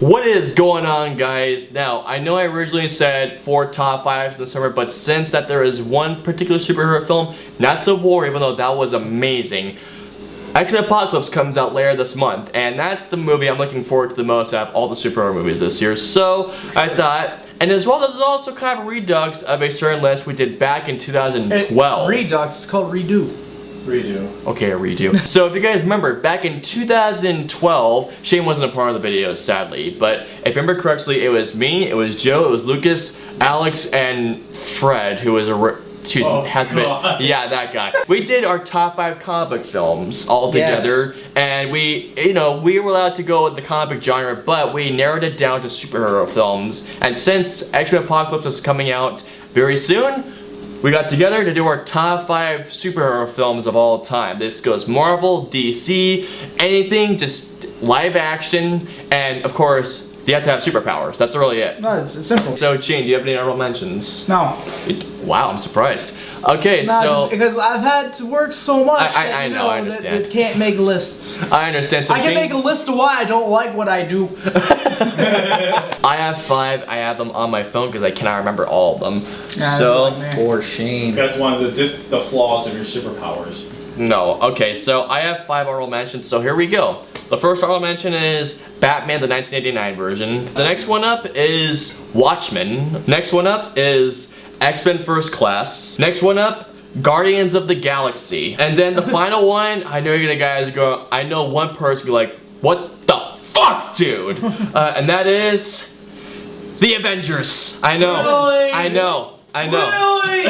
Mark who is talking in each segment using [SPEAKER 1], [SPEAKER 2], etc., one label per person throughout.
[SPEAKER 1] What is going on, guys? Now, I know I originally said 4 top 5s in the summer, but since that there is one particular superhero film, not Civil War, even though that was amazing, X-Men Apocalypse comes out later this month, and that's the movie I'm looking forward to the most out of all the superhero movies this year. So, I thought, and as well, this is also kind of a redux of a certain list we did back in 2012.
[SPEAKER 2] Redux, it's called redo.
[SPEAKER 3] Redo.
[SPEAKER 1] Okay, a redo. So if you guys remember, back in 2012, Shane wasn't a part of the video, sadly, but if you remember correctly, it was me, it was Joe, it was Lucas, Alex, and Fred, who was yeah, that guy. We did our top 5 comic book films all together, and we were allowed to go with the comic book genre, but we narrowed it down to superhero films. And since X-Men Apocalypse is coming out very soon, we got together to do our top 5 superhero films of all time. This goes Marvel, DC, anything, just live action, and of course, you have to have superpowers. That's really it.
[SPEAKER 2] No, it's simple.
[SPEAKER 1] So, Shane, do you have any honorable mentions?
[SPEAKER 2] No.
[SPEAKER 1] Wow, I'm surprised. Okay,
[SPEAKER 2] no, because I've had to work so much.
[SPEAKER 1] I know, I understand.
[SPEAKER 2] It can't make lists.
[SPEAKER 1] I understand. So
[SPEAKER 2] I can make a list of why I don't like what I do.
[SPEAKER 1] I have 5. I have them on my phone because I cannot remember all of them.
[SPEAKER 2] Yeah,
[SPEAKER 1] so,
[SPEAKER 4] poor Shane.
[SPEAKER 3] That's one of the flaws of your superpowers.
[SPEAKER 1] No. Okay, so I have 5 honorable mentions, so here we go. The first honorable mention is Batman, the 1989 version. The next one up is Watchmen. Next one up is X-Men First Class. Next one up, Guardians of the Galaxy. And then the final one, I know you're gonna guys go, I know one person will be like, what the fuck, dude? And that is The Avengers. I know.
[SPEAKER 3] Really?
[SPEAKER 1] I know. I know.
[SPEAKER 3] Really?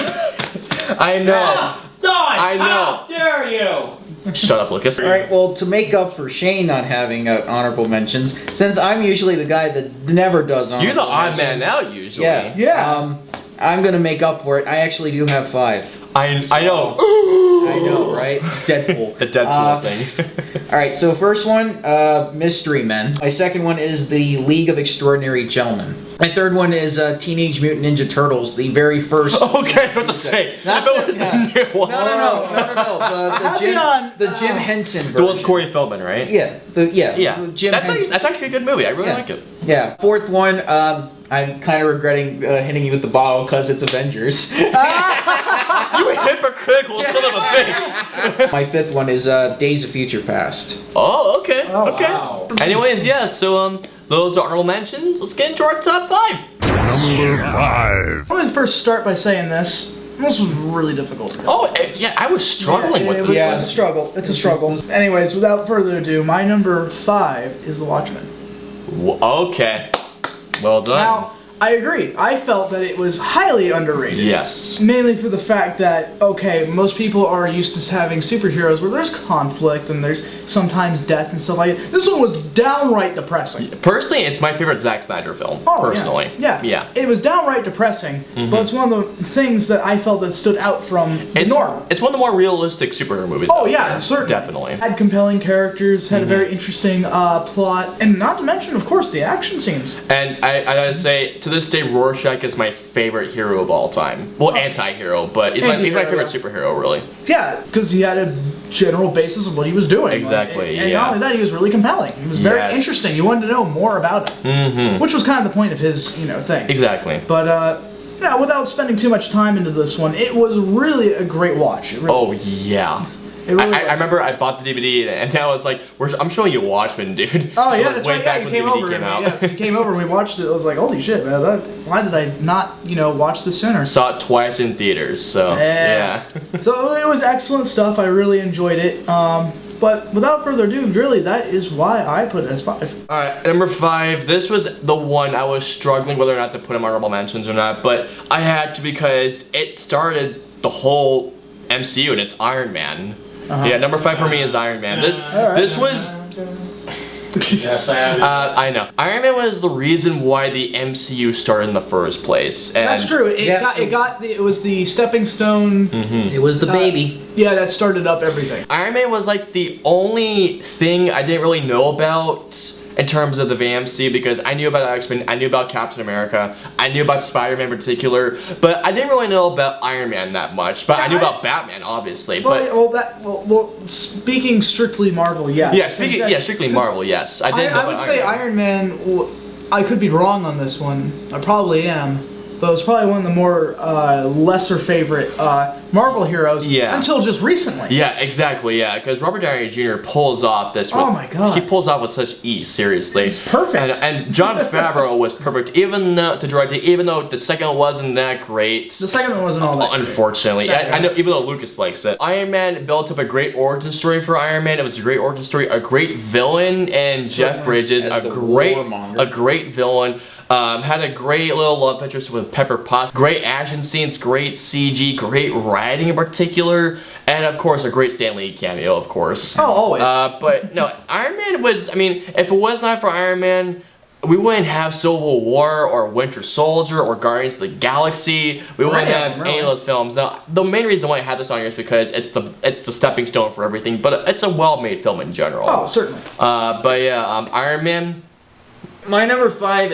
[SPEAKER 1] I know. I know.
[SPEAKER 3] How dare you?
[SPEAKER 1] Shut up, Lucas.
[SPEAKER 4] Alright, well, to make up for Shane not having honorable mentions, since I'm usually the guy that never does honorable
[SPEAKER 1] You're the odd
[SPEAKER 4] mentions,
[SPEAKER 1] man out usually.
[SPEAKER 4] Yeah. I'm gonna make up for it. I actually do have 5.
[SPEAKER 1] I know.
[SPEAKER 4] I know, right? Deadpool.
[SPEAKER 1] The Deadpool thing.
[SPEAKER 4] Alright, so first one, Mystery Men. My second one is the League of Extraordinary Gentlemen. My third one is Teenage Mutant Ninja Turtles, the very first.
[SPEAKER 1] Okay, I was about to say.
[SPEAKER 4] Not
[SPEAKER 1] that was the new one.
[SPEAKER 4] No. The Jim Henson version.
[SPEAKER 1] The one with Corey Feldman, right?
[SPEAKER 4] Yeah. The Jim Henson.
[SPEAKER 1] That's actually a good movie. I really like it.
[SPEAKER 4] Yeah. Fourth one, I'm kind of regretting hitting you with the bottle because it's Avengers.
[SPEAKER 1] You hypocritical son of a bitch.
[SPEAKER 4] My fifth one is Days of Future Past.
[SPEAKER 1] Oh, okay.
[SPEAKER 2] Oh,
[SPEAKER 1] okay.
[SPEAKER 3] wow.
[SPEAKER 1] Anyways, yeah, so those are honorable mentions. Let's get into our top 5.
[SPEAKER 5] Number 5.
[SPEAKER 2] I'm gonna first start by saying this. This was really difficult.
[SPEAKER 1] Oh, yeah, I was struggling with this.
[SPEAKER 2] It was a struggle. It's a struggle. Anyways, without further ado, my number 5 is The Watchmen.
[SPEAKER 1] Okay. Well done.
[SPEAKER 2] Now, I agree. I felt that it was highly underrated.
[SPEAKER 1] Yes.
[SPEAKER 2] Mainly for the fact that, okay, most people are used to having superheroes where there's conflict and there's sometimes death and stuff like that. This one was downright depressing.
[SPEAKER 1] Personally, it's my favorite Zack Snyder film.
[SPEAKER 2] Oh,
[SPEAKER 1] personally.
[SPEAKER 2] Yeah. It was downright depressing, but it's one of the things that I felt that stood out from the norm.
[SPEAKER 1] It's one of the more realistic superhero movies.
[SPEAKER 2] Oh, yeah, certainly.
[SPEAKER 1] Definitely.
[SPEAKER 2] Had compelling characters, had a very interesting plot, and not to mention, of course, the action scenes.
[SPEAKER 1] And I gotta say, to this day, Rorschach is my favorite hero of all time. Well, anti-hero, but he's my favorite superhero, really.
[SPEAKER 2] Yeah, because he had a general basis of what he was doing.
[SPEAKER 1] Exactly,
[SPEAKER 2] and not only that, he was really compelling. He was very interesting. You wanted to know more about him. Which was kind of the point of his, thing.
[SPEAKER 1] Exactly.
[SPEAKER 2] But, yeah, without spending too much time into this one, it was really a great watch. It really
[SPEAKER 1] yeah.
[SPEAKER 2] It really
[SPEAKER 1] I remember I bought the DVD and I was like, I'm showing you Watchmen, dude.
[SPEAKER 2] Oh yeah, that's
[SPEAKER 1] Way
[SPEAKER 2] right.
[SPEAKER 1] back
[SPEAKER 2] Yeah,
[SPEAKER 1] when
[SPEAKER 2] you came
[SPEAKER 1] DVD
[SPEAKER 2] over.
[SPEAKER 1] came out.
[SPEAKER 2] Yeah, you came over and we watched it. I was like, holy shit, man! Why did I not, watch this sooner?
[SPEAKER 1] Saw it twice in theaters, so yeah.
[SPEAKER 2] So it was excellent stuff. I really enjoyed it. But without further ado, really, that is why I put it as 5.
[SPEAKER 1] All right, number 5. This was the one I was struggling whether or not to put in my honorable mentions or not, but I had to because it started the whole MCU and it's Iron Man. Yeah, number 5 for me is Iron Man. This was.
[SPEAKER 3] Yes, I have it.
[SPEAKER 1] I know. Iron Man was the reason why the MCU started in the first place. And
[SPEAKER 2] That's true. It was the stepping stone.
[SPEAKER 4] It was the baby.
[SPEAKER 2] Yeah, that started up everything.
[SPEAKER 1] Iron Man was like the only thing I didn't really know about in terms of the VMC because I knew about X-Men, I knew about Captain America, I knew about Spider-Man in particular, but I didn't really know about Iron Man that much. But I knew about Batman, obviously.
[SPEAKER 2] Well, speaking strictly Marvel, yeah.
[SPEAKER 1] Yeah, strictly Marvel, yes.
[SPEAKER 2] I would say Iron Man I could be wrong on this one. I probably am. But it was probably one of the more lesser favorite Marvel heroes until just recently.
[SPEAKER 1] Yeah, exactly, yeah. Because Robert Downey Jr. pulls off this with,
[SPEAKER 2] oh my god.
[SPEAKER 1] He pulls off with such ease, seriously.
[SPEAKER 2] It's perfect.
[SPEAKER 1] And Jon Favreau was perfect, even though the second one wasn't that great.
[SPEAKER 2] The second one wasn't all that
[SPEAKER 1] unfortunately. I know, even though Lucas likes it. Iron Man built up a great origin story for Iron Man. It was a great origin story, a great villain, and Jeff Bridges, a great villain. Had a great little love interest with Pepper Potts. Great action scenes, great CG, great writing in particular, and of course a great Stan Lee cameo, of course.
[SPEAKER 2] Oh, always.
[SPEAKER 1] But no, Iron Man was, I mean, if it was not for Iron Man, we wouldn't have Civil War or Winter Soldier or Guardians of the Galaxy. We wouldn't have any of those films. Now, the main reason why I have this on here is because it's the stepping stone for everything, but it's a well-made film in general.
[SPEAKER 2] Oh, certainly.
[SPEAKER 1] But yeah, Iron Man.
[SPEAKER 4] My number 5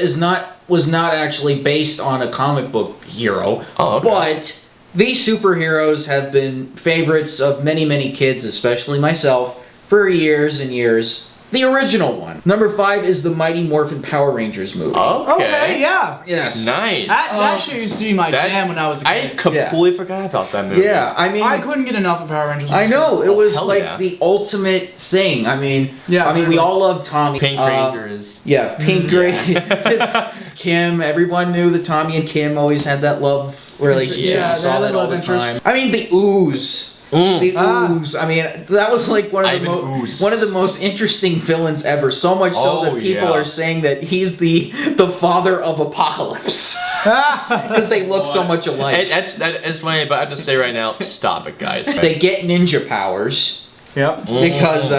[SPEAKER 4] was not actually based on a comic book hero, but these superheroes have been favorites of many, many kids, especially myself, for years and years. The original one. Number 5 is the Mighty Morphin Power Rangers movie.
[SPEAKER 2] Okay, yeah.
[SPEAKER 4] Yes.
[SPEAKER 1] Nice.
[SPEAKER 2] That shit used to be my jam when I was a kid.
[SPEAKER 1] I completely forgot about that movie.
[SPEAKER 4] Yeah, I mean,
[SPEAKER 2] I couldn't get enough of Power Rangers.
[SPEAKER 4] I know, it was like the ultimate thing. I mean, we all loved Tommy.
[SPEAKER 1] Pink Rangers.
[SPEAKER 4] Yeah, Pink Ranger. Kim, everyone knew that Tommy and Kim always had that love relationship.
[SPEAKER 2] Yeah,
[SPEAKER 4] we saw that all the time. I mean, the Ooze. The Ooze. I mean, that was like one of the most interesting villains ever. So much so that people are saying that he's the father of Apocalypse because they look so much alike.
[SPEAKER 1] That is funny, but I have to say right now, stop it, guys.
[SPEAKER 4] They get ninja powers.
[SPEAKER 2] Yep.
[SPEAKER 4] Because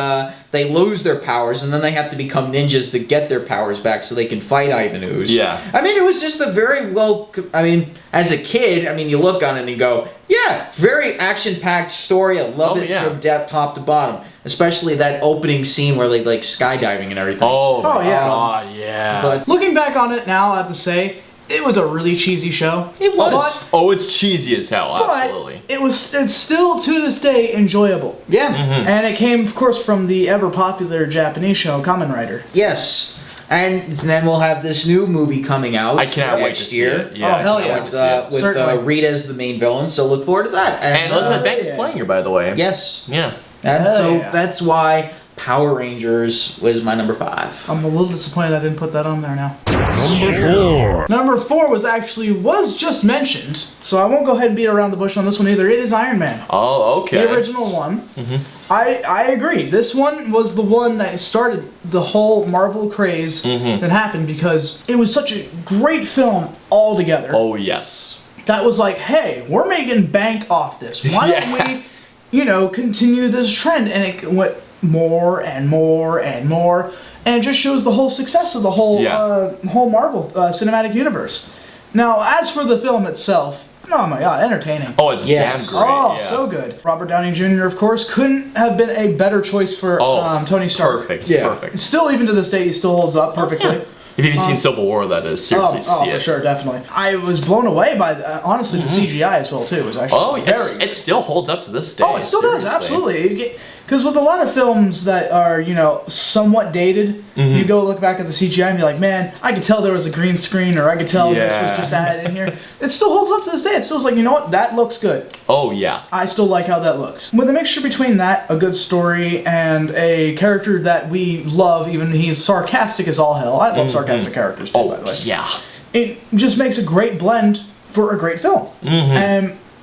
[SPEAKER 4] they lose their powers and then they have to become ninjas to get their powers back so they can fight Ivan Ooze.
[SPEAKER 1] Yeah.
[SPEAKER 4] I mean, it was just a very as a kid, I mean, you look on it and you go, yeah, very action-packed story. I love it from top to bottom. Especially that opening scene where they like skydiving and everything.
[SPEAKER 1] Oh
[SPEAKER 2] yeah.
[SPEAKER 1] God, yeah.
[SPEAKER 2] But looking back on it now, I have to say, it was a really cheesy show.
[SPEAKER 4] It was.
[SPEAKER 1] It's cheesy as hell, absolutely.
[SPEAKER 2] It's still, to this day, enjoyable.
[SPEAKER 4] Yeah.
[SPEAKER 2] And it came, of course, from the ever-popular Japanese show, Kamen Rider.
[SPEAKER 4] Yes. And then we'll have this new movie coming out
[SPEAKER 1] I cannot wait to
[SPEAKER 4] next
[SPEAKER 1] see
[SPEAKER 4] year.
[SPEAKER 1] it. Yeah,
[SPEAKER 2] oh, hell yeah.
[SPEAKER 4] With Rita as the main villain, so look forward to that.
[SPEAKER 1] And Elizabeth Banks is playing her, by the way.
[SPEAKER 4] Yes.
[SPEAKER 1] Yeah.
[SPEAKER 4] And that's why Power Rangers was my number 5.
[SPEAKER 2] I'm a little disappointed I didn't put that on there now.
[SPEAKER 5] Number 4.
[SPEAKER 2] Number 4 was just mentioned, so I won't go ahead and beat around the bush on this one either. It is Iron Man.
[SPEAKER 1] Oh, okay.
[SPEAKER 2] The original one. I agree. This one was the one that started the whole Marvel craze that happened because it was such a great film altogether.
[SPEAKER 1] Oh, yes.
[SPEAKER 2] That was like, hey, we're making bank off this. Why don't we, continue this trend? And it went more and more and more. And it just shows the whole success of the whole Marvel Cinematic Universe. Now, as for the film itself, oh my god, entertaining.
[SPEAKER 1] Oh, it's damn great.
[SPEAKER 2] Oh, so good. Robert Downey Jr., of course, couldn't have been a better choice for Tony Stark.
[SPEAKER 1] Perfect. Yeah. Perfect.
[SPEAKER 2] Still, even to this day, he still holds up perfectly.
[SPEAKER 1] If you've seen Civil War, that is seriously see it.
[SPEAKER 2] For sure, definitely. I was blown away by honestly the CGI as well too. It was actually
[SPEAKER 1] it still holds up to this day.
[SPEAKER 2] Oh, it still does, absolutely. Because with a lot of films that are, somewhat dated, you go look back at the CGI and be like, man, I could tell there was a green screen, or I could tell this was just added in here. It still holds up to this day. It still's like, you know what, that looks good.
[SPEAKER 1] Oh, yeah.
[SPEAKER 2] I still like how that looks. With a mixture between that, a good story, and a character that we love, even he's sarcastic as all hell. I love sarcastic characters too, by the way.
[SPEAKER 1] Yeah.
[SPEAKER 2] It just makes a great blend for a great film.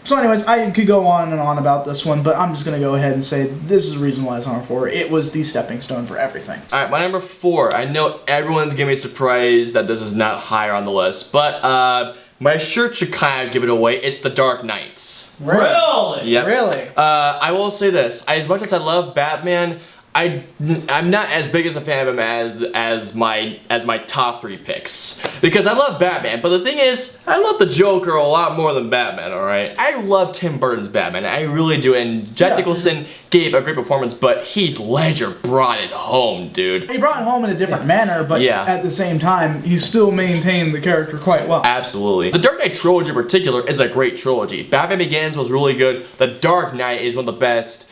[SPEAKER 2] So anyways, I could go on and on about this one, but I'm just going to go ahead and say this is the reason why it's number 4. It was the stepping stone for everything.
[SPEAKER 1] Alright, my number 4. I know everyone's going to be surprised that this is not higher on the list, but my shirt should kind of give it away. It's The Dark Knight.
[SPEAKER 3] Really?
[SPEAKER 1] Yep.
[SPEAKER 2] Really?
[SPEAKER 1] I will say this. As much as I love Batman, I'm not as big as a fan of him as my top 3 picks, because I love Batman, but the thing is, I love the Joker a lot more than Batman. All right, I love Tim Burton's Batman, I really do, and Jack Nicholson gave a great performance, but Heath Ledger brought it home, dude.
[SPEAKER 2] He brought it home in a different manner, but at the same time, he still maintained the character quite well.
[SPEAKER 1] Absolutely. The Dark Knight trilogy in particular is a great trilogy. Batman Begins was really good. The Dark Knight is one of the best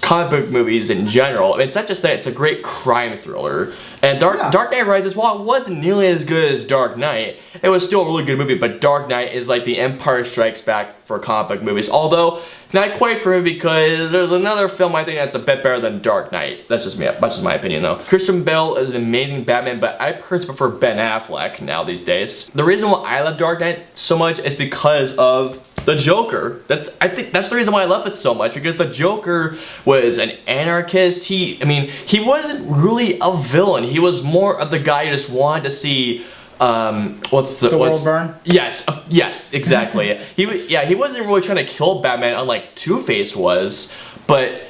[SPEAKER 1] comic book movies in general. It's not just that, it's a great crime thriller. And Dark Knight Rises, while it wasn't nearly as good as Dark Knight, it was still a really good movie, but Dark Knight is like the Empire Strikes Back for comic book movies. Although, not quite for me, because there's another film I think that's a bit better than Dark Knight. That's just me, that's just my opinion though. Christian Bale is an amazing Batman, but I personally prefer Ben Affleck now these days. The reason why I love Dark Knight so much is because of the Joker. I think that's the reason why I love it so much, because the Joker was an anarchist. He wasn't really a villain. He was more of the guy who just wanted to see the
[SPEAKER 2] world burn?
[SPEAKER 1] Yes, exactly. he wasn't really trying to kill Batman unlike Two-Face was, but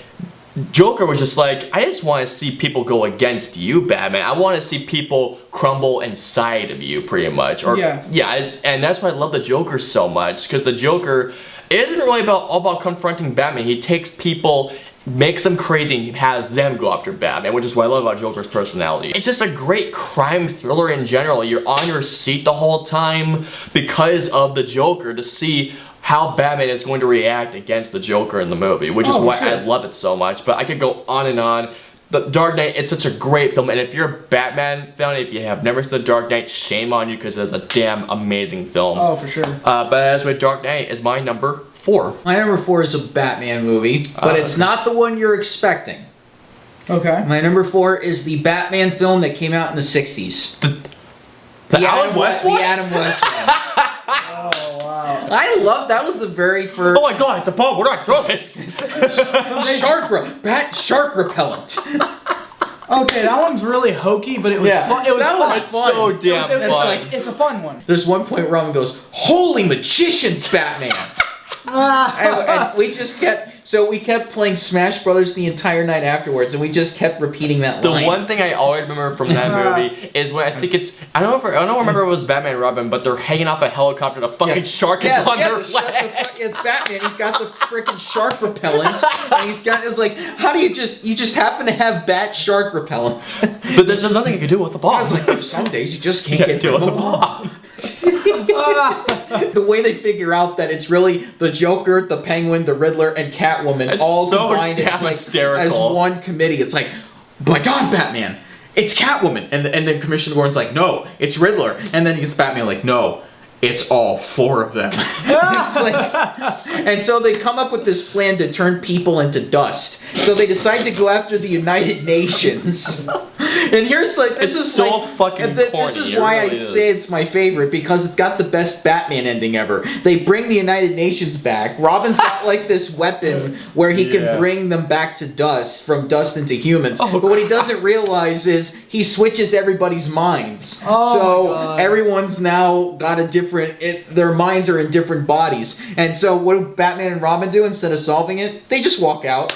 [SPEAKER 1] Joker was just like, I just want to see people go against you, Batman. I want to see people crumble inside of you, pretty much. And that's why I love the Joker so much, because the Joker isn't really all about confronting Batman. He takes people, makes them crazy, and has them go after Batman, which is what I love about Joker's personality. It's just a great crime thriller in general. You're on your seat the whole time because of the Joker to see how Batman is going to react against the Joker in the movie, which is why I love it so much. But I could go on and on. The Dark Knight, it's such a great film, and if you're a Batman fan, if you have never seen The Dark Knight, shame on you, because it's a damn amazing film.
[SPEAKER 2] Oh, for sure.
[SPEAKER 1] But as with Dark Knight is my number 4.
[SPEAKER 4] My number 4 is a Batman movie, but it's not the one you're expecting.
[SPEAKER 2] Okay.
[SPEAKER 4] My number 4 is the Batman film that came out in the 60s.
[SPEAKER 1] The Adam West one?
[SPEAKER 4] The Adam West one.
[SPEAKER 2] Oh, wow.
[SPEAKER 4] I love, that was the very first...
[SPEAKER 1] Oh my god, it's a bomb, where do I throw this?
[SPEAKER 4] Bat shark repellent.
[SPEAKER 2] Okay, that one's really hokey, but it was fun. It was fun.
[SPEAKER 1] So damn fun.
[SPEAKER 2] It's a fun one.
[SPEAKER 4] There's one point where Robin goes, "Holy magicians, Batman!" and we just kept playing Smash Brothers the entire night afterwards, and we just kept repeating that line.
[SPEAKER 1] The one thing I always remember from that movie is when I think I don't remember if it was Batman and Robin, but they're hanging off a helicopter. The fucking shark is on their leg.
[SPEAKER 4] It's Batman. He's got the freaking shark repellent, and it's like, how do you just happen to have bat shark repellent?
[SPEAKER 1] But there's just nothing you can do with the bomb.
[SPEAKER 4] I was like, some days you just can't get
[SPEAKER 1] do
[SPEAKER 4] rid
[SPEAKER 1] with
[SPEAKER 4] of
[SPEAKER 1] the bomb.
[SPEAKER 4] The way they figure out that it's really the Joker, the Penguin, the Riddler, and Catwoman
[SPEAKER 1] It's
[SPEAKER 4] all
[SPEAKER 1] so
[SPEAKER 4] combined as one committee. It's like, my God, Batman, it's Catwoman, and then Commissioner Gordon's like, no, it's Riddler, and then he gets Batman like, no, it's all 4 of them. It's like, and so they come up with this plan to turn people into dust. So they decide to go after the United Nations. And here's like, this is
[SPEAKER 1] so
[SPEAKER 4] like,
[SPEAKER 1] fucking corny.
[SPEAKER 4] This is why I say it's my favorite, because it's got the best Batman ending ever. They bring the United Nations back. Robin's got like this weapon where he can bring them back to dust, from dust into humans. But what he doesn't realize is he switches everybody's minds. So everyone's now got a different, their minds are in different bodies. And so what do Batman and Robin do instead of solving it? They just walk out.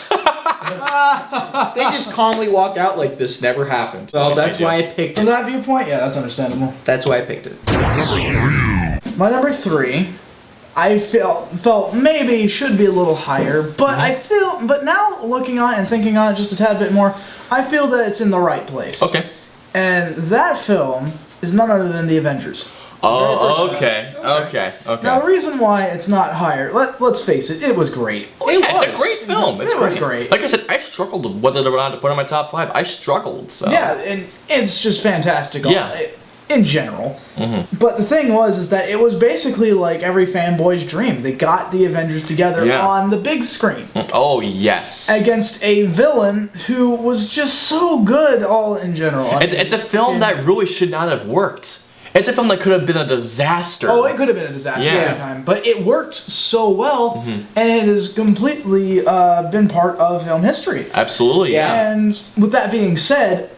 [SPEAKER 4] They just calmly walk out like this never happened. So that's why I picked it.
[SPEAKER 2] From that viewpoint, yeah, that's understandable.
[SPEAKER 4] That's why I picked it.
[SPEAKER 2] My number 3, I felt maybe should be a little higher, but but now looking on it and thinking on it just a tad bit more, I feel that it's in the right place.
[SPEAKER 1] Okay.
[SPEAKER 2] And that film is none other than The Avengers.
[SPEAKER 1] Oh, okay.
[SPEAKER 2] Now the reason why it's not higher, let's face it, it was great.
[SPEAKER 1] It's a great film.
[SPEAKER 2] It was great.
[SPEAKER 1] Like I said, I struggled with whether or not to put it in my top 5. I struggled, so.
[SPEAKER 2] Yeah, and it's just fantastic.
[SPEAKER 1] Yeah.
[SPEAKER 2] In general. But the thing is that it was basically like every fanboy's dream. They got the Avengers together on the big screen.
[SPEAKER 1] Oh, yes.
[SPEAKER 2] Against a villain who was just so good all in general.
[SPEAKER 1] It's a film that really should not have worked. It's a film that could have been a disaster.
[SPEAKER 2] Oh, it could have been a disaster every time. But it worked so well, and it has completely been part of film history.
[SPEAKER 1] Absolutely, yeah.
[SPEAKER 2] And with that being said,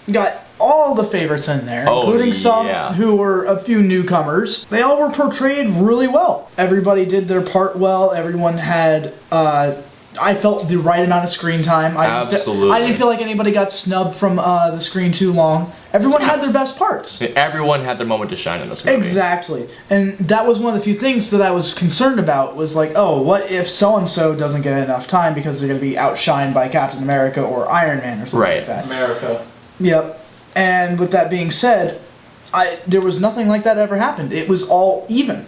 [SPEAKER 2] you got all the favorites in there, including some who were a few newcomers. They all were portrayed really well. Everybody did their part well. Everyone had... I felt the right amount of screen time.
[SPEAKER 1] Absolutely.
[SPEAKER 2] I didn't feel like anybody got snubbed from the screen too long. Everyone had their best parts.
[SPEAKER 1] Everyone had their moment to shine in this movie.
[SPEAKER 2] Exactly. And that was one of the few things that I was concerned about, was like, oh, what if so-and-so doesn't get enough time because they're going to be outshined by Captain America or Iron Man or something like that.
[SPEAKER 3] America.
[SPEAKER 2] Yep. And with that being said, there was nothing like that ever happened. It was all even.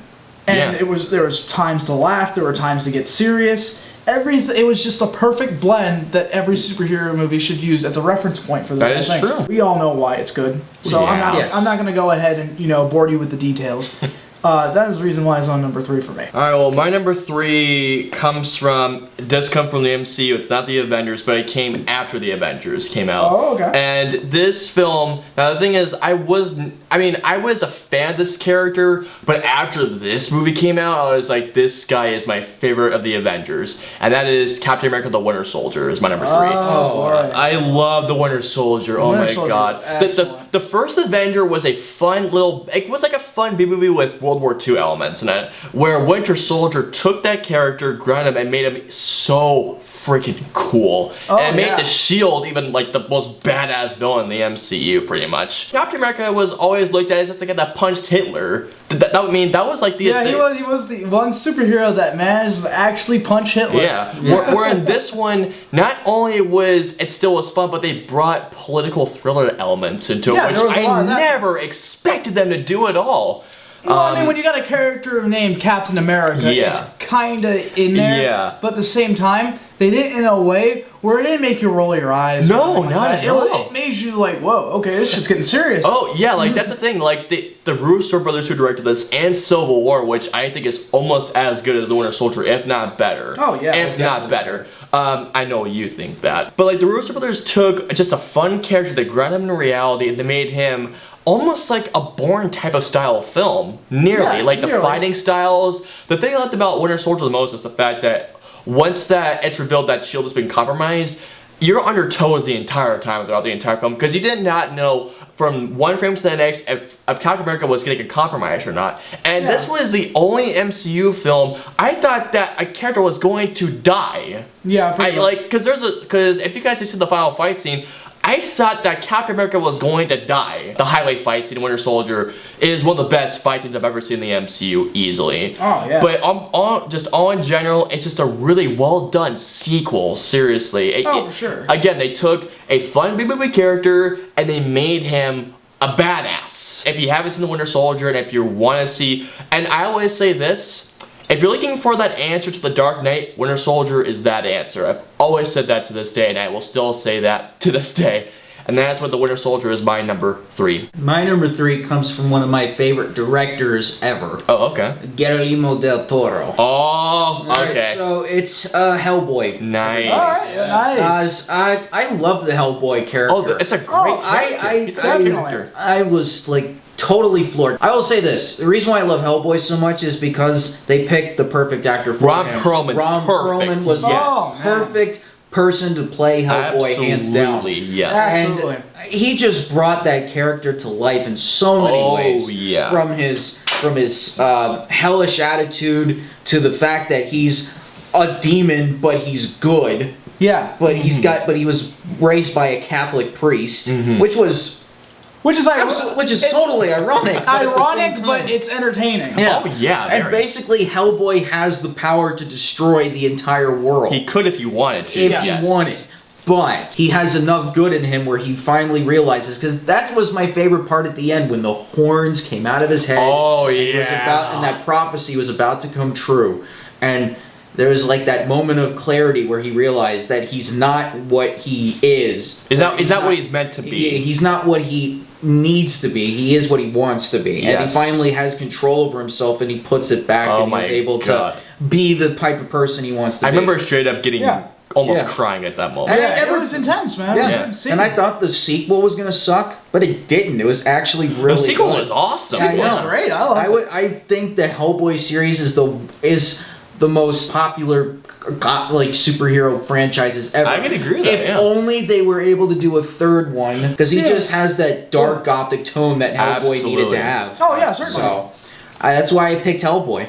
[SPEAKER 2] And there was times to laugh, there were times to get serious. everything. It was just a perfect blend that every superhero movie should use as a reference point for this
[SPEAKER 1] That
[SPEAKER 2] whole
[SPEAKER 1] is
[SPEAKER 2] thing.
[SPEAKER 1] true.
[SPEAKER 2] We all know why it's good, so I'm not.
[SPEAKER 4] Yes.
[SPEAKER 2] I'm not going to go ahead and bore you with the details. That is the reason why it's on number 3 for me.
[SPEAKER 1] Alright, well, my number 3 does come from the MCU. It's not the Avengers, but it came after the Avengers came out.
[SPEAKER 2] Oh, okay.
[SPEAKER 1] And this film, now the thing is, I was a fan of this character, but after this movie came out, I was like, this guy is my favorite of the Avengers. And that is Captain America the Winter Soldier is my number 3.
[SPEAKER 2] Oh, boy.
[SPEAKER 1] I love the Winter Soldier. Oh
[SPEAKER 2] Winter
[SPEAKER 1] my
[SPEAKER 2] Soldier
[SPEAKER 1] god.
[SPEAKER 2] is excellent.
[SPEAKER 1] The first Avenger was a fun little, it was like a fun B-movie with World War II elements in it, where Winter Soldier took that character, grounded him, and made him so freaking cool.
[SPEAKER 2] Oh,
[SPEAKER 1] and it made
[SPEAKER 2] yeah.
[SPEAKER 1] the Shield even like the most badass villain in the MCU, pretty much. Captain America was always looked at as just the guy that punched Hitler. That was like the...
[SPEAKER 2] Yeah, he was the one superhero that managed to actually punch Hitler.
[SPEAKER 1] Yeah. Where in this one, not only it still was fun, but they brought political thriller elements into
[SPEAKER 2] Yeah,
[SPEAKER 1] it,
[SPEAKER 2] there was
[SPEAKER 1] which
[SPEAKER 2] a lot
[SPEAKER 1] I
[SPEAKER 2] of that.
[SPEAKER 1] never expected them to do at all.
[SPEAKER 2] Well, I mean, when you got a character named Captain America,
[SPEAKER 1] Yeah.
[SPEAKER 2] it's kinda in there.
[SPEAKER 1] Yeah.
[SPEAKER 2] But at the same time, they did it in a way where it didn't make you roll your eyes. or
[SPEAKER 1] No,
[SPEAKER 2] anything like
[SPEAKER 1] not
[SPEAKER 2] that.
[SPEAKER 1] at all.
[SPEAKER 2] It made you like, whoa, okay, this shit's getting serious.
[SPEAKER 1] Oh yeah, like that's the thing. Like the Russo brothers who directed this and Civil War, which I think is almost as good as the Winter Soldier, if not better.
[SPEAKER 2] Oh, yeah,
[SPEAKER 1] if not better. I know you think that, but like the Russo brothers took just a fun character, they grounded him in reality, and they made him almost like a Bourne type of style of film. Nearly.
[SPEAKER 2] Yeah,
[SPEAKER 1] like the
[SPEAKER 2] nearly.
[SPEAKER 1] fighting styles. The thing I liked about Winter Soldier the most is the fact that once that it's revealed that S.H.I.E.L.D. has been compromised, you're on your toes the entire time throughout the entire film, because you did not know from one frame to the next if Captain America was going to get compromised or not. And
[SPEAKER 2] Yeah.
[SPEAKER 1] this was the only MCU film I thought that a character was going to die.
[SPEAKER 2] Yeah, pretty much.
[SPEAKER 1] Because if you guys have seen the final fight scene, I thought that Captain America was going to die. The highway fight scene in Winter Soldier is one of the best fight scenes I've ever seen in the MCU, easily.
[SPEAKER 2] Oh, yeah.
[SPEAKER 1] But all in general, it's just a really well done sequel, seriously.
[SPEAKER 2] For sure.
[SPEAKER 1] Again, they took a fun B-movie character and they made him a badass. If you haven't seen the Winter Soldier and if you want to see, and I always say this, if you're looking for that answer to the Dark Knight, Winter Soldier is that answer. I've always said that to this day, and I will still say that to this day. And that's what the Winter Soldier is my number 3.
[SPEAKER 4] My number 3 comes from one of my favorite directors ever,
[SPEAKER 1] Oh, okay.
[SPEAKER 4] Guillermo del Toro.
[SPEAKER 1] Oh, okay.
[SPEAKER 4] Alright, so it's Hellboy.
[SPEAKER 1] Nice.
[SPEAKER 2] Alright, nice.
[SPEAKER 4] I love the Hellboy character.
[SPEAKER 1] Oh, it's a great character. He's a good
[SPEAKER 2] definitely.
[SPEAKER 1] character.
[SPEAKER 4] I was like totally floored. I will say this: the reason why I love Hellboy so much is because they picked the perfect actor for
[SPEAKER 1] Ron
[SPEAKER 4] him.
[SPEAKER 1] Perlman's
[SPEAKER 4] Ron
[SPEAKER 1] perfect.
[SPEAKER 4] Perlman was
[SPEAKER 1] Yes.
[SPEAKER 2] Oh,
[SPEAKER 4] the perfect person to play Hellboy, hands down.
[SPEAKER 1] Absolutely, yes.
[SPEAKER 2] Absolutely.
[SPEAKER 4] And he just brought that character to life in so many ways.
[SPEAKER 1] Yeah.
[SPEAKER 4] From his hellish attitude to the fact that he's a demon, but he's good.
[SPEAKER 2] Yeah.
[SPEAKER 4] But he was raised by a Catholic priest, which is totally ironic. But at the same
[SPEAKER 2] ironic,
[SPEAKER 4] time-
[SPEAKER 2] but it's entertaining.
[SPEAKER 4] Yeah.
[SPEAKER 1] Oh, yeah,
[SPEAKER 4] And
[SPEAKER 1] very.
[SPEAKER 4] basically, Hellboy has the power to destroy the entire world.
[SPEAKER 1] He could if he wanted to.
[SPEAKER 4] if
[SPEAKER 1] yes.
[SPEAKER 4] he wanted. But he has enough good in him where he finally realizes, because that was my favorite part at the end when the horns came out of his head.
[SPEAKER 1] Oh,
[SPEAKER 4] and it was
[SPEAKER 1] yeah.
[SPEAKER 4] and that prophecy was about to come true. And there was like that moment of clarity where he realized that he's not what he is.
[SPEAKER 1] Is that what he's meant to be?
[SPEAKER 4] He's not what he needs to be. He is what he wants to be. And he
[SPEAKER 1] Yes.
[SPEAKER 4] finally has control over himself and he puts it back
[SPEAKER 1] Oh
[SPEAKER 4] and
[SPEAKER 1] my
[SPEAKER 4] he's able
[SPEAKER 1] God.
[SPEAKER 4] to be the type of person he wants to
[SPEAKER 1] I
[SPEAKER 4] be.
[SPEAKER 1] remember straight up getting
[SPEAKER 2] Yeah.
[SPEAKER 1] almost
[SPEAKER 4] Yeah.
[SPEAKER 1] crying at that moment.
[SPEAKER 4] And I
[SPEAKER 2] Yeah,
[SPEAKER 4] never-
[SPEAKER 2] it was intense, man.
[SPEAKER 4] Yeah.
[SPEAKER 2] It was good scene.
[SPEAKER 4] And I thought the sequel was gonna suck, but it didn't. It was actually really
[SPEAKER 1] The sequel
[SPEAKER 4] good.
[SPEAKER 1] was awesome.
[SPEAKER 4] I know.
[SPEAKER 2] It was great. I loved it.
[SPEAKER 4] I think the Hellboy series is the most popular like superhero franchises ever.
[SPEAKER 1] I can agree with that,
[SPEAKER 4] If
[SPEAKER 1] yeah.
[SPEAKER 4] only they were able to do a third one, because he
[SPEAKER 2] Yeah.
[SPEAKER 4] just has that dark gothic tone that Hellboy needed
[SPEAKER 1] Absolutely.
[SPEAKER 4] to have.
[SPEAKER 2] Oh, yeah, certainly.
[SPEAKER 4] So that's why I picked Hellboy.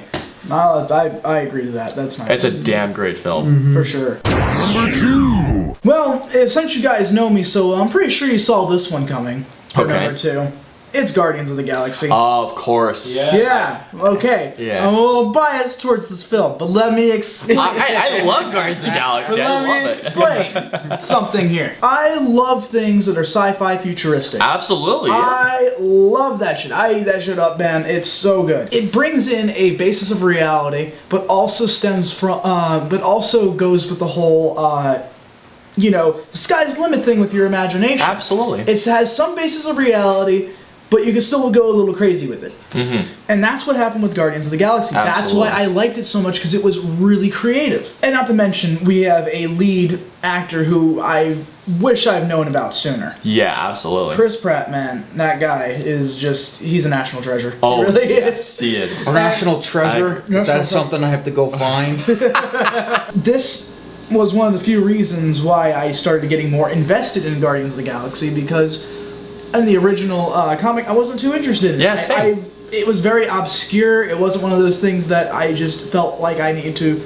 [SPEAKER 2] I agree to that. That's nice.
[SPEAKER 1] It's a damn great film.
[SPEAKER 2] For sure.
[SPEAKER 5] Number 2.
[SPEAKER 2] Well, since you guys know me so well, I'm pretty sure you saw this one coming. For
[SPEAKER 1] Okay.
[SPEAKER 2] number 2. It's Guardians of the Galaxy.
[SPEAKER 1] Of course.
[SPEAKER 2] Yeah. Okay.
[SPEAKER 1] Yeah.
[SPEAKER 2] I'm a little biased towards this film, but let me explain.
[SPEAKER 1] I love Guardians of the Galaxy.
[SPEAKER 2] But
[SPEAKER 1] I
[SPEAKER 2] let
[SPEAKER 1] love
[SPEAKER 2] me
[SPEAKER 1] it.
[SPEAKER 2] explain something here. I love things that are sci-fi futuristic.
[SPEAKER 1] Absolutely. Yeah.
[SPEAKER 2] I love that shit. I eat that shit up, man. It's so good. It brings in a basis of reality, but also stems from, but also goes with the whole, the sky's the limit thing with your imagination.
[SPEAKER 1] Absolutely.
[SPEAKER 2] It has some basis of reality, but you can still go a little crazy with it.
[SPEAKER 1] Mm-hmm.
[SPEAKER 2] And that's what happened with Guardians of the Galaxy.
[SPEAKER 1] Absolutely.
[SPEAKER 2] That's why I liked it so much, because it was really creative. And not to mention, we have a lead actor who I wish I've known about sooner.
[SPEAKER 1] Yeah, absolutely.
[SPEAKER 2] Chris Pratt, man, that guy is just, he's a national treasure.
[SPEAKER 1] Oh,
[SPEAKER 2] he really
[SPEAKER 1] yes,
[SPEAKER 2] is.
[SPEAKER 1] he is.
[SPEAKER 4] A national treasure? Is that something I have to go find?
[SPEAKER 2] This was one of the few reasons why I started getting more invested in Guardians of the Galaxy, because in the original comic, I wasn't too interested in it.
[SPEAKER 1] Yeah, same.
[SPEAKER 2] It was very obscure. It wasn't one of those things that I just felt like I needed to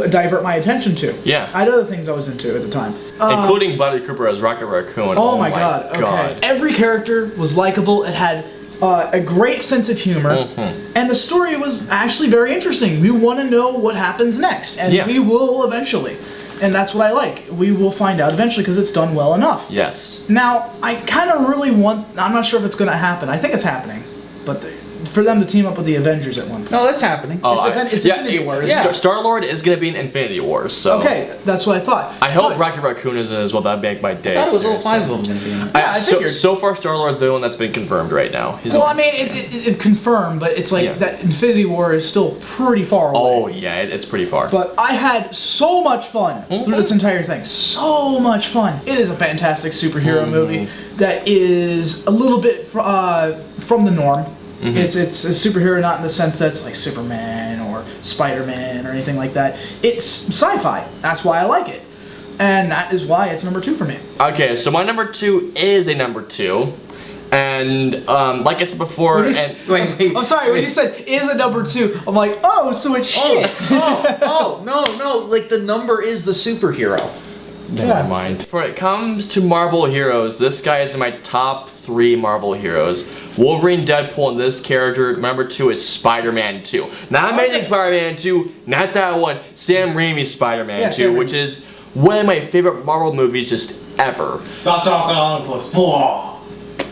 [SPEAKER 2] divert my attention to.
[SPEAKER 1] Yeah.
[SPEAKER 2] I had other things I was into at the time.
[SPEAKER 1] Including Bradley Cooper as Rocket Raccoon.
[SPEAKER 2] Oh my god. Okay. Every character was likable. It had a great sense of humor.
[SPEAKER 1] Mm-hmm.
[SPEAKER 2] And the story was actually very interesting. We want to know what happens next. And we will eventually. And that's what I like. We will find out eventually, because it's done well enough.
[SPEAKER 1] Yes.
[SPEAKER 2] Now, I kind of really want... I'm not sure if it's going to happen. I think it's happening. But for them to team up with the Avengers at one point.
[SPEAKER 4] No, that's happening.
[SPEAKER 2] It's Infinity Wars.
[SPEAKER 1] Yeah. Star-Lord is going to be in Infinity Wars, so...
[SPEAKER 2] Okay, that's what I thought.
[SPEAKER 1] I hope Rocket Raccoon is in as well. That'd make my day.
[SPEAKER 4] I thought it was all 5 of them going to be in it.
[SPEAKER 2] I figured.
[SPEAKER 1] So far, Star-Lord's the one that's been confirmed right now.
[SPEAKER 2] Well, I mean, it's confirmed, but it's like that Infinity War is still pretty far away.
[SPEAKER 1] Oh, yeah, it's pretty far.
[SPEAKER 2] But I had so much fun through this entire thing. So much fun. It is a fantastic superhero movie that is a little bit from the norm. It's a superhero not in the sense that's like Superman or Spider-Man or anything like that. It's sci-fi. That's why I like it. And that is why it's number 2 for me.
[SPEAKER 1] Okay, so my number 2 is a number 2. And like I said before,
[SPEAKER 2] I'm sorry, when you said is a number 2, I'm like, oh, so it's shit.
[SPEAKER 4] No, like the number is the superhero.
[SPEAKER 1] Never mind. When it comes to Marvel heroes, this guy is in my top 3 Marvel heroes. Wolverine, Deadpool, and this character, number 2 is Spider-Man 2. Not Amazing Spider-Man 2, not that one. Sam Raimi's Spider-Man 2, which is one of my favorite Marvel movies just ever.
[SPEAKER 3] Stop talking on plus.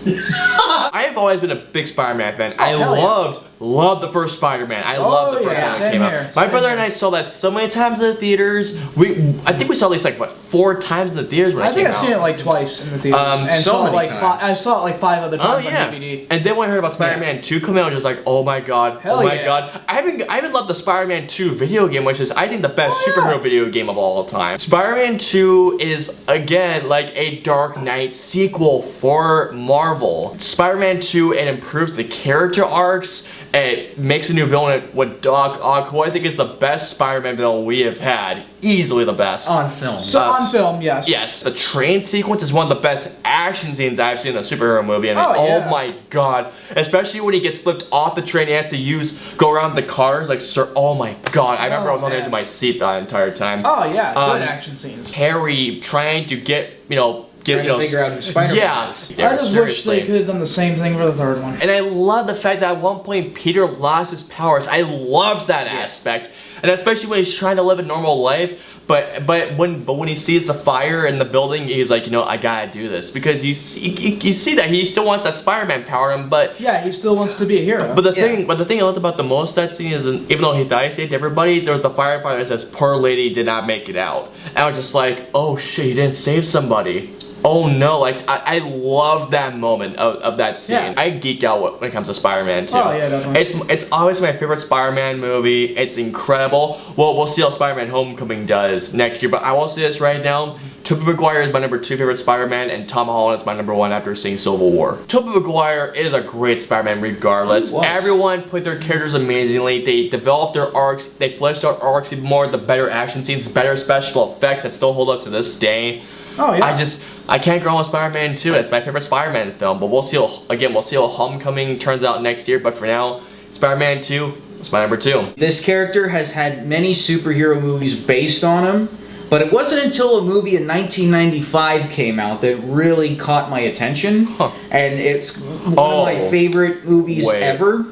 [SPEAKER 1] I have always been a big Spider-Man fan. I loved the first Spider-Man. I loved the first one that came out. My brother and I saw that so many times in the theaters. I think we saw at least like what 4 times in the theaters when it came out.
[SPEAKER 2] I think I've seen it like twice in the theaters. And
[SPEAKER 4] so
[SPEAKER 2] saw it
[SPEAKER 4] many
[SPEAKER 2] like
[SPEAKER 4] times.
[SPEAKER 2] I saw it like 5 other times on DVD.
[SPEAKER 1] And then when I heard about Spider-Man 2 coming out, I was just like, oh my god, god. I even love the Spider-Man 2 video game, which is I think the best superhero video game of all time. Spider-Man 2 is again like a Dark Knight sequel for Marvel. Spider-Man 2, it improves the character arcs. It makes a new villain with Doc Ock, who I think is the best Spider-Man villain we have had. Easily the best.
[SPEAKER 4] On film.
[SPEAKER 2] So on film, yes.
[SPEAKER 1] Yes. The train sequence is one of the best action scenes I've seen in a superhero movie. I mean, oh my god. Especially when he gets flipped off the train, he has to go around the cars. Like, oh my god. I remember I was on the edge of my seat that entire time.
[SPEAKER 2] Oh yeah, good action scenes.
[SPEAKER 1] Harry trying to get,
[SPEAKER 4] trying to figure out who Spider-Man is.
[SPEAKER 2] I just wish they could have done the same thing for the 3rd one.
[SPEAKER 1] And I love the fact that at one point Peter lost his powers. I loved that aspect. And especially when he's trying to live a normal life, but when he sees the fire in the building, he's like, I gotta do this, because you see that he still wants that Spider-Man power in him, but
[SPEAKER 2] yeah, he still wants to be a hero.
[SPEAKER 1] But the thing I loved about the most that scene is, even though he thought he saved everybody, there was the firefighter that says, "Poor lady did not make it out," and I was just like, oh shit, he didn't save somebody. Oh no, like, I love that moment of that scene.
[SPEAKER 2] Yeah.
[SPEAKER 1] I geek out when it comes to Spider-Man 2.
[SPEAKER 2] Oh yeah, definitely.
[SPEAKER 1] It's always my favorite Spider-Man movie. It's incredible. Well, we'll see how Spider-Man Homecoming does next year, but I will say this right now. Tobey Maguire is my number 2 favorite Spider-Man, and Tom Holland is my number 1 after seeing Civil War. Tobey Maguire is a great Spider-Man regardless. Everyone played their characters amazingly. They developed their arcs. They fleshed out arcs even more. The better action scenes, better special effects that still hold up to this day.
[SPEAKER 2] Oh yeah.
[SPEAKER 1] I can't go on with Spider-Man 2. It's my favorite Spider-Man film, but we'll see how Homecoming turns out next year, but for now, Spider-Man 2 is my number 2.
[SPEAKER 4] This character has had many superhero movies based on him, but it wasn't until a movie in 1995 came out that really caught my attention. And it's one of my favorite movies
[SPEAKER 1] wait.
[SPEAKER 4] ever.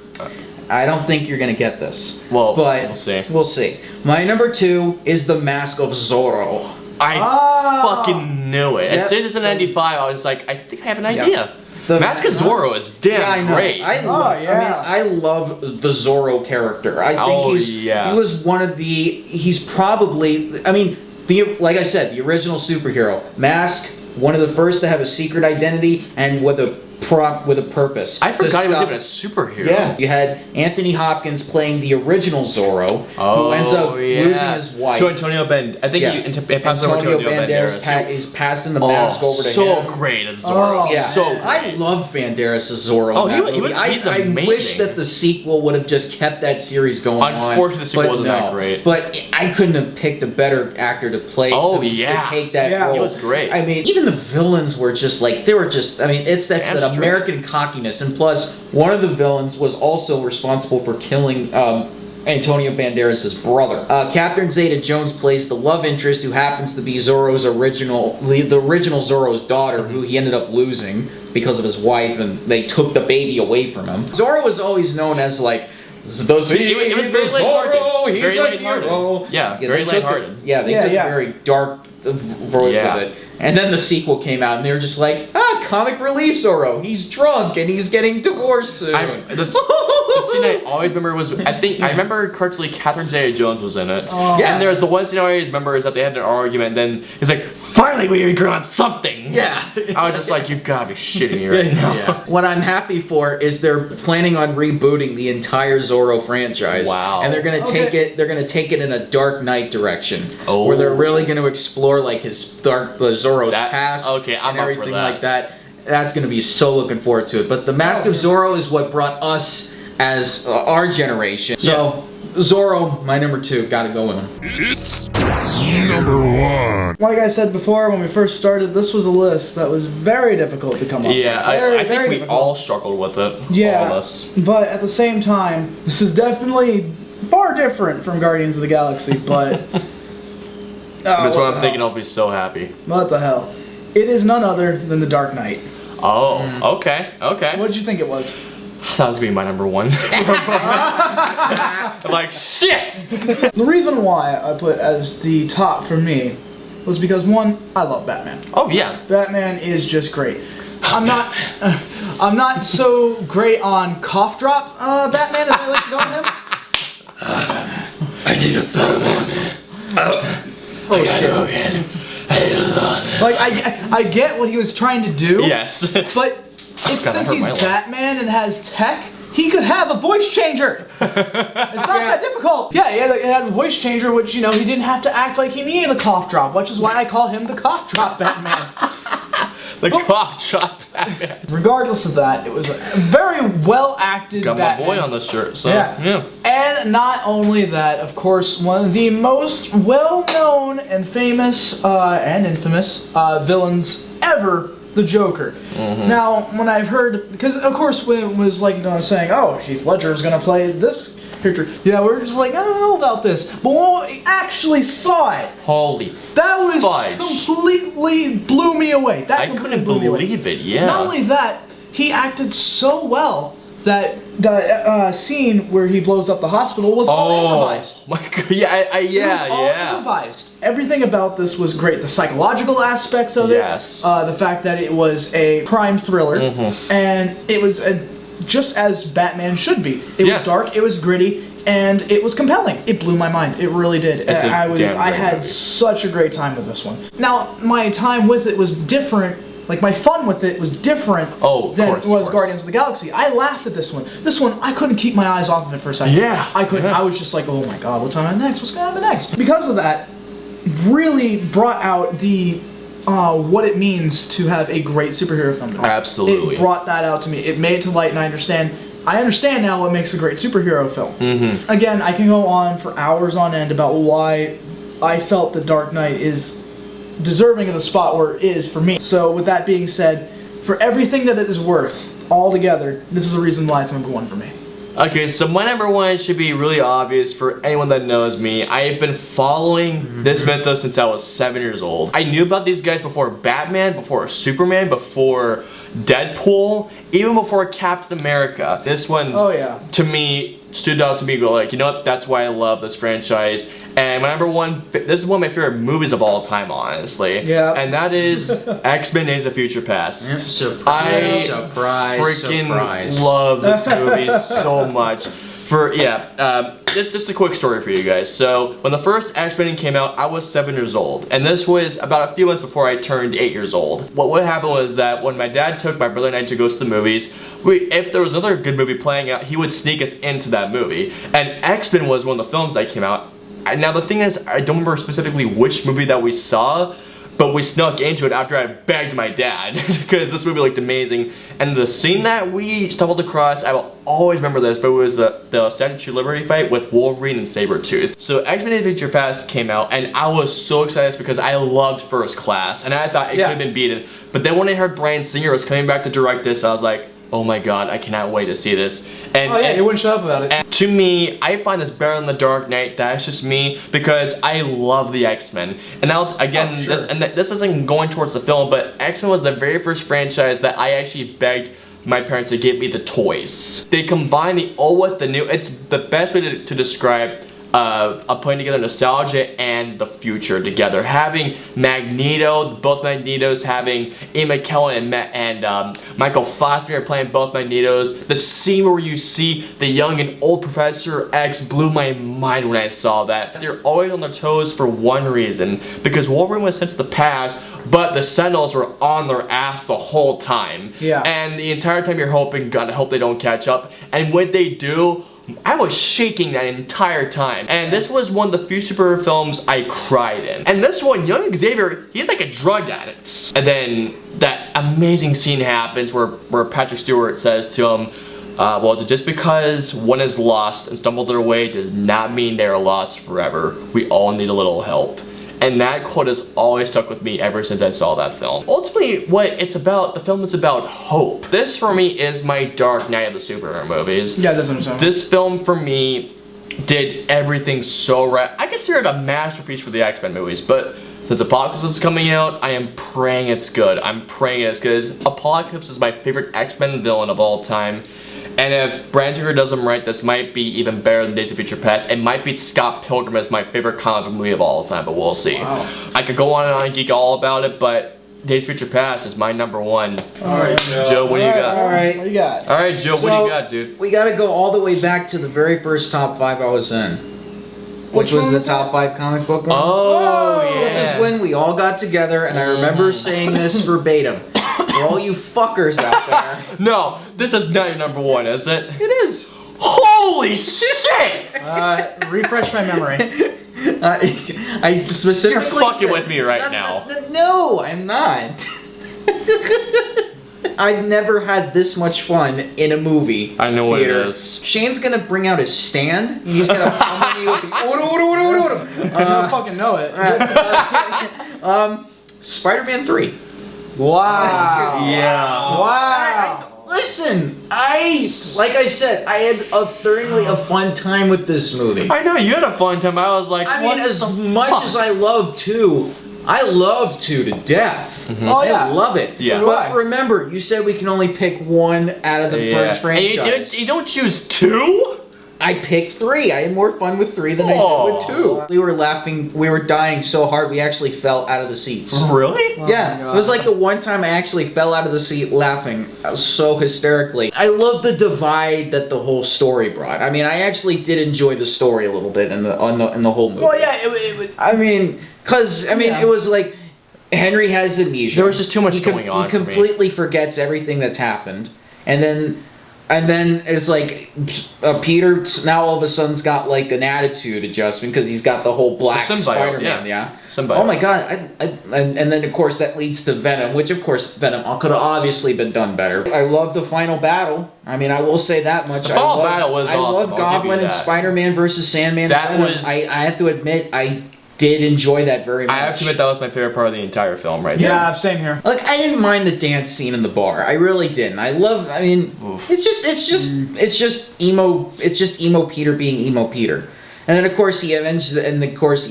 [SPEAKER 4] I don't think you're gonna get this.
[SPEAKER 1] Well,
[SPEAKER 4] but
[SPEAKER 1] we'll see.
[SPEAKER 4] We'll see. My number 2 is The Mask of Zorro.
[SPEAKER 1] I fucking knew it. As
[SPEAKER 4] Yep.
[SPEAKER 1] soon as it's in 95, I was like, I think I have an idea.
[SPEAKER 4] The
[SPEAKER 1] Mask of Zorro is damn great.
[SPEAKER 4] I love the Zorro character. I think he was one of the. He's probably. I mean, like I said, the original superhero. Mask, one of the first to have a secret identity and with a purpose.
[SPEAKER 1] I forgot he was even a superhero.
[SPEAKER 4] Yeah, you had Anthony Hopkins playing the original Zorro, who ends up losing his wife.
[SPEAKER 1] To Antonio Banderas. I think he passed over to Antonio Banderas.
[SPEAKER 4] Is passing the mask over to him.
[SPEAKER 1] So great as Zorro.
[SPEAKER 4] Yeah.
[SPEAKER 1] So great.
[SPEAKER 4] I love Banderas as Zorro.
[SPEAKER 1] Oh, he's amazing.
[SPEAKER 4] I wish that the sequel would have just kept that series going on.
[SPEAKER 1] Unfortunately, the sequel wasn't that great.
[SPEAKER 4] But I couldn't have picked a better actor to play. To take that role.
[SPEAKER 1] He was great.
[SPEAKER 4] I mean, even the villains were just like I mean, it's that American cockiness, and plus one of the villains was also responsible for killing Antonio Banderas' brother. Catherine Zeta-Jones plays the love interest who happens to be Zorro's the original Zorro's daughter, who he ended up losing because of his wife, and they took the baby away from him. Zorro was always known as like
[SPEAKER 1] He was very lighthearted.
[SPEAKER 4] He's a hero.
[SPEAKER 1] Yeah, very lighthearted.
[SPEAKER 4] Yeah, they took a very dark road with it. And then the sequel came out, and they were just like, comic relief Zorro. He's drunk, and he's getting divorced soon.
[SPEAKER 1] The scene I always remember was, I remember correctly, Catherine Zeta-Jones was in it.
[SPEAKER 4] Yeah.
[SPEAKER 1] And there's the one scene I always remember is that they had an argument, and then he's like, finally we agree on something.
[SPEAKER 4] Yeah.
[SPEAKER 1] I was just like, you've got to be shitting me right now.
[SPEAKER 4] Yeah. What I'm happy for is they're planning on rebooting the entire Zorro franchise.
[SPEAKER 1] Wow.
[SPEAKER 4] And they're gonna take it in a Dark Knight direction.
[SPEAKER 1] Oh.
[SPEAKER 4] Where they're really gonna explore like Zorro's past
[SPEAKER 1] I'm
[SPEAKER 4] and
[SPEAKER 1] up
[SPEAKER 4] everything
[SPEAKER 1] for that.
[SPEAKER 4] like that. That's gonna be so looking forward to it. But the Mask of Zorro is what brought us as our generation. So Zorro, my number 2, gotta go with him.
[SPEAKER 5] It's number 1.
[SPEAKER 2] Like I said before, when we first started, this was a list that was very difficult to come up with.
[SPEAKER 1] Yeah, I think we all struggled with it.
[SPEAKER 2] Yeah,
[SPEAKER 1] all of us.
[SPEAKER 2] But at the same time, this is definitely far different from Guardians of the Galaxy, but...
[SPEAKER 1] That's what I'm thinking. I'll be so happy.
[SPEAKER 2] What the hell? It is none other than The Dark Knight.
[SPEAKER 1] Oh, okay.
[SPEAKER 2] What did you think it was?
[SPEAKER 1] That was being my number 1. I'm like, shit!
[SPEAKER 2] The reason why I put as the top for me was because, one, I love Batman.
[SPEAKER 1] Oh yeah.
[SPEAKER 2] Batman is just great. I'm not so great on cough drop Batman as I like to go with him.
[SPEAKER 1] I need a thermos.
[SPEAKER 4] Oh shit.
[SPEAKER 2] Like I get what he was trying to do.
[SPEAKER 1] Yes.
[SPEAKER 2] But since he's Batman and has tech, he could have a voice changer. It's not that difficult. Yeah, he had a voice changer, which, you know, he didn't have to act like he needed a cough drop, which is why I call him the cough drop Batman.
[SPEAKER 1] The cough drop Batman.
[SPEAKER 2] Regardless of that, it was a very well acted
[SPEAKER 1] Got
[SPEAKER 2] Batman.
[SPEAKER 1] my boy on this shirt, so
[SPEAKER 2] yeah. And not only that, of course, one of the most well-known and famous and infamous villains ever, the Joker. Now, when I've heard, because of course when it was like saying, oh, Heath Ledger is gonna play this character, yeah, we're just like, I don't know about this. But when we actually saw it,
[SPEAKER 1] holy,
[SPEAKER 2] that was
[SPEAKER 1] fudge.
[SPEAKER 2] Completely blew me away. That
[SPEAKER 1] I couldn't believe it. Yeah.
[SPEAKER 2] Not only that, he acted so well that the scene where he blows up the hospital was all improvised.
[SPEAKER 1] My God. Yeah,
[SPEAKER 2] It was all improvised. Everything about this was great. The psychological aspects of it.
[SPEAKER 1] Yes.
[SPEAKER 2] The fact that it was a crime thriller. And it was just as Batman should be. It was dark, it was gritty, and it was compelling. It blew my mind. It really did. I had such a great time with this one. Now, my time with it was different. Like, my fun with it was different than was Guardians of the Galaxy. I laughed at this one. This one, I couldn't keep my eyes off of it for a second.
[SPEAKER 1] Yeah.
[SPEAKER 2] I couldn't.
[SPEAKER 1] Yeah.
[SPEAKER 2] I was just like, oh my god, what's going to happen next? What's going to happen next? Because of that, really brought out the what it means to have a great superhero film.
[SPEAKER 1] Absolutely.
[SPEAKER 2] It brought that out to me. It made it to light, and I understand now what makes a great superhero film. Again, I can go on for hours on end about why I felt The Dark Knight is deserving of the spot where it is for me. So with that being said, for everything that it is worth, all together, this is the reason why it's number 1 for me.
[SPEAKER 1] Okay, so my number one should be really obvious for anyone that knows me. I have been following this mythos since I was 7 years old. I knew about these guys before Batman, before Superman, before Deadpool, even before Captain America. This one, to me, stood out to me, like, you know what, that's why I love this franchise. And my number one, this is one of my favorite movies of all time, honestly. Yeah. And that is X-Men Days of Future Past.
[SPEAKER 4] Surprise,
[SPEAKER 1] freaking love this movie so much. Just a quick story for you guys. So, when the first X-Men came out, I was 7 years old. And this was about a few months before I turned 8 years old. What happened was that when my dad took my brother and I to go to the movies, if there was another good movie playing out, he would sneak us into that movie. And X-Men was one of the films that came out. Now the thing is, I don't remember specifically which movie that we saw, but we snuck into it after I begged my dad because this movie looked amazing. And the scene that we stumbled across, I will always remember this, but it was the Statue of Liberty fight with Wolverine and Sabretooth. So X-Men Days of Future Past came out, and I was so excited because I loved First Class, and I thought it could have been beaten. But then when I heard Bryan Singer was coming back to direct this, I was like, oh my god, I cannot wait to see this. And
[SPEAKER 2] you wouldn't shut up about it.
[SPEAKER 1] And to me, I find this better than The Dark Knight. That's just me, because I love the X-Men. And now, again, this isn't going towards the film, but X-Men was the very first franchise that I actually begged my parents to get me the toys. They combine the old with the new. It's the best way to describe putting together nostalgia and the future together. Having Magneto, both Magnetos, having Ian McKellen and Michael Fassbender playing both Magnetos. The scene where you see the young and old Professor X blew my mind when I saw that. They're always on their toes for one reason, because Wolverine was sent to the past, but the Sentinels were on their ass the whole time. Yeah. And the entire time you're hoping, God, I hope they don't catch up. And when they do, I was shaking that entire time. And this was one of the few superhero films I cried in. And this one, young Xavier, he's like a drug addict. And then that amazing scene happens where Patrick Stewart says to him, well, just because one is lost and stumbled their way does not mean they are lost forever. We all need a little help. And that quote has always stuck with me ever since I saw that film. Ultimately, what it's about, the film is about hope. This, for me, is my Dark Knight of the superhero movies.
[SPEAKER 2] Yeah, that's what I'm saying.
[SPEAKER 1] This film, for me, did everything so right. I consider it a masterpiece for the X-Men movies, but since Apocalypse is coming out, I am praying it's good. I'm praying it's good, because Apocalypse is my favorite X-Men villain of all time. And if Bryan Singer does them right, this might be even better than Days of Future Past. It might beat Scott Pilgrim as my favorite comic book movie of all time, but we'll see. Wow. I could go on and on and geek all about it, but Days of Future Past is my number one.
[SPEAKER 3] Alright,
[SPEAKER 1] Joe, what do you got?
[SPEAKER 2] Alright, what do you got?
[SPEAKER 1] Alright, Joe, what do you got, dude?
[SPEAKER 4] We gotta go all the way back to the very first top 5 I was in. Which was the top 5 comic book one.
[SPEAKER 1] Oh, yeah.
[SPEAKER 4] This is when we all got together, and I remember saying this verbatim. For all you fuckers out there.
[SPEAKER 1] No, this is not your number one, is it?
[SPEAKER 4] It is.
[SPEAKER 1] Holy shit!
[SPEAKER 2] Refresh my memory.
[SPEAKER 4] I specifically
[SPEAKER 1] You're fucking with me right now.
[SPEAKER 4] No, I'm not. I've never had this much fun in a movie.
[SPEAKER 1] I know what it is.
[SPEAKER 4] Shane's gonna bring out his stand, and he's gonna come on you with the
[SPEAKER 2] I don't fucking know it.
[SPEAKER 4] Spider-Man 3.
[SPEAKER 2] Wow.
[SPEAKER 1] Yeah.
[SPEAKER 2] Wow.
[SPEAKER 4] Listen, like I said, I had a thoroughly a fun time with this movie.
[SPEAKER 1] I know, you had a fun time. I was like,
[SPEAKER 4] I mean, as much as I love 2, I love 2 to death.
[SPEAKER 1] Mm-hmm.
[SPEAKER 2] Oh, yeah.
[SPEAKER 4] I love it.
[SPEAKER 1] Yeah.
[SPEAKER 4] But remember, you said we can only pick one out of the first franchise.
[SPEAKER 1] And you don't choose 2?
[SPEAKER 4] I picked 3. I had more fun with 3 than I did with 2. We were laughing, we were dying so hard we actually fell out of the seats.
[SPEAKER 1] Really?
[SPEAKER 4] Yeah, it was like the one time I actually fell out of the seat laughing so hysterically. I love the divide that the whole story brought. I mean, I actually did enjoy the story a little bit in the whole movie.
[SPEAKER 2] Well, yeah, it was.
[SPEAKER 4] I mean, it was like Henry has amnesia.
[SPEAKER 1] There was just too much going on.
[SPEAKER 4] He completely forgets everything that's happened, and then it's like Peter now all of a sudden's got like an attitude adjustment because he's got the whole black Spider-Man. Yeah. Oh my god! And then of course that leads to Venom, which of course Venom could have obviously been done better. I love the final battle. I mean, I will say that much.
[SPEAKER 1] The final battle was awesome.
[SPEAKER 4] I love Goblin and Spider-Man versus Sandman.
[SPEAKER 1] That was.
[SPEAKER 4] I have to admit, I did enjoy that very much.
[SPEAKER 1] I have to admit that was my favorite part of the entire film, right there.
[SPEAKER 2] Yeah, same here.
[SPEAKER 4] Like, I didn't mind the dance scene in the bar. I really didn't. I mean, it's just emo Peter being emo Peter. And then of course he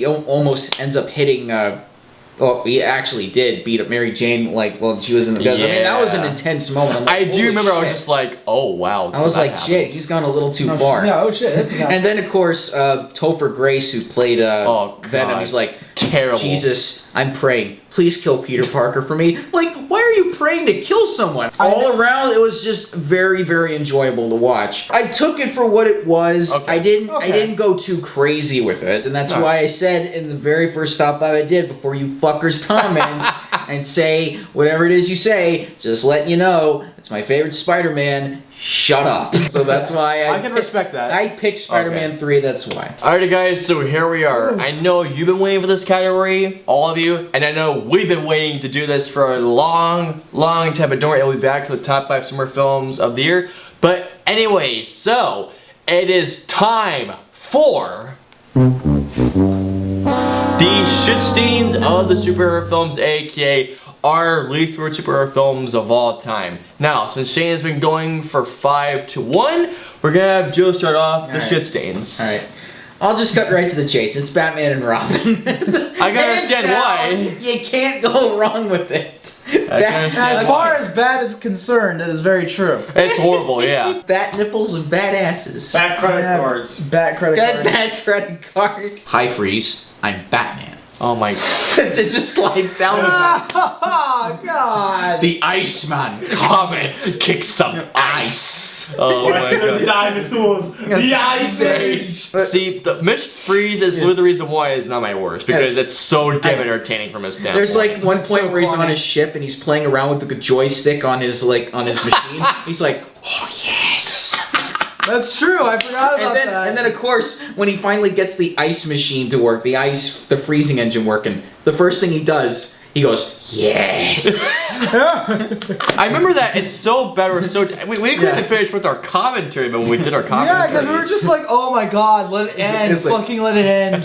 [SPEAKER 4] almost ends up hitting well, he actually did beat up Mary Jane, like, well, she was in the guns. I mean, that was an intense moment. I'm like,
[SPEAKER 1] I do remember,
[SPEAKER 4] shit.
[SPEAKER 1] I was just like, oh, wow.
[SPEAKER 4] I was like, shit, he's gone a little too far.
[SPEAKER 2] Yeah, oh shit. This is
[SPEAKER 4] And then, of course, Topher Grace, who played Venom, he's like,
[SPEAKER 1] terrible.
[SPEAKER 4] Jesus, I'm praying. Please kill Peter Parker for me. Like, why are you praying to kill someone? All around, it was just very, very enjoyable to watch. I took it for what it was.
[SPEAKER 1] Okay.
[SPEAKER 4] I didn't go too crazy with it, and that's why I said in the very first stop that I did, before you fuckers comment and say whatever it is you say, just letting you know, it's my favorite Spider-Man. Shut up. So that's why
[SPEAKER 2] I can respect that.
[SPEAKER 4] I picked Spider-Man 3, that's why.
[SPEAKER 1] Alrighty guys, so here we are. I know you've been waiting for this category, all of you, and I know we've been waiting to do this for a long, long time, but don't worry, it'll be back for the top 5 summer films of the year. But anyway, so it is time for the shit stains of the superhero films, aka our least favorite superhero films of all time. Now, since Shane has been going for 5-1, we're gonna have Joe start off the shit stains.
[SPEAKER 4] Alright. I'll just cut right to the chase. It's Batman and Robin.
[SPEAKER 1] I can understand why.
[SPEAKER 4] You can't go wrong with it.
[SPEAKER 2] As far as bad is concerned, it is very true.
[SPEAKER 1] It's horrible, yeah.
[SPEAKER 4] Bat nipples and bad asses.
[SPEAKER 3] Bad credit cards.
[SPEAKER 2] Bad credit card.
[SPEAKER 4] Bad credit card. Hi, Freeze. I'm Batman.
[SPEAKER 1] Oh my.
[SPEAKER 4] It just slides down the top.
[SPEAKER 2] Oh, God.
[SPEAKER 4] The Iceman.
[SPEAKER 1] Come and kick some ice. Oh my
[SPEAKER 3] The
[SPEAKER 1] god.
[SPEAKER 3] dinosaurs. The Ice Age.
[SPEAKER 1] See, the Mr. Freeze is literally the reason why it's not my worst, because it's so damn entertaining from his standpoint.
[SPEAKER 4] There's like one
[SPEAKER 2] It's
[SPEAKER 4] point
[SPEAKER 2] so
[SPEAKER 4] where he's on
[SPEAKER 2] corny.
[SPEAKER 4] his ship and he's playing around with the joystick on his machine. He's like, oh yes.
[SPEAKER 2] That's true. I forgot about that.
[SPEAKER 4] And then of course, when he finally gets the ice machine to work, the freezing engine working, the first thing he does, he goes, yes.
[SPEAKER 1] I remember that it's so bad. We couldn't finish with our commentary, but when we did our commentary.
[SPEAKER 2] Yeah, because we were just like, oh my god, let it end.
[SPEAKER 4] It's like-
[SPEAKER 2] Fucking let it end.